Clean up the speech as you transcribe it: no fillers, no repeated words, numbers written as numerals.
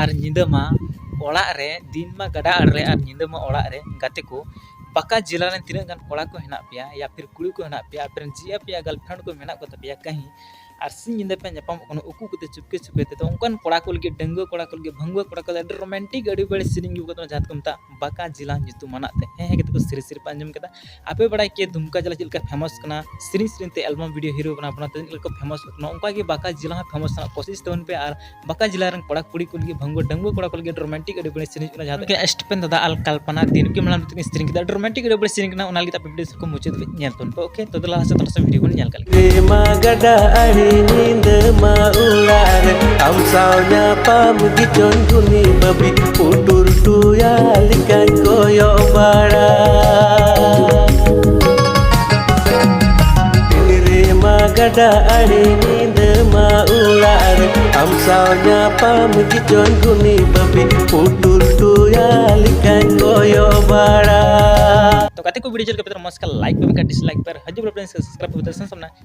ar nyinda ma oᱲᱟᱜ रे दिन मा गड़ा आड़े और nyinda मा ओड़ा रे गाते को बाका जिला रे तिना गान कोड़ा को हेना पिया या फिर कुड़ी को हेना पिया फिर जिया पिया गर्लफ्रेंड को मेना को तपिया कहीं और सिंह nyinda पे nyapam कोन उकू कुते चुपके चुपके ते तो उनकन कोड़ा को लगे डंगो कोड़ा को लगे भंगो कोड़ा को लगे रोमांटिक अड़ी बड़े सीरिंग को तो जात को मता बाका जिला nyutu मनाते हे के तो सिरि सिरि पांजम केदा आपे बड़ा के दुमका जिला चिलका फेमस कना सिरिंग सिरिंग ते एल्बम वीडियो हीरो बना बना ते को फेमस कना उनका के बाका जिला फेमस ना कोशिश तवन पे और बाका जिला रंग कोड़ा कुड़ी को लगे भंगो डंगो कोड़ा को लगे रोमांटिक अड़ी बड़े सीरिंग जात के स्टपेन दादा अल कल्पना दिन के मनाम ते सीरिंग केदा रोमांटिक अड़ी बड़े सीरिंग ना उना लगे वीडियो को मुचे nyel ton ओके तो दला से तरस वीडियो को nyel kali Terima gada ari ninda maular am saunya pamugiton kuni babi udur tu ya likan koyo bara Terima gada ari ninda maular am saunya pamugiton kuni babi udur tu ya likan koyo bara तो कहते को video चल के मस्त का like पे dislike पर हजू सब्सक्राइब पे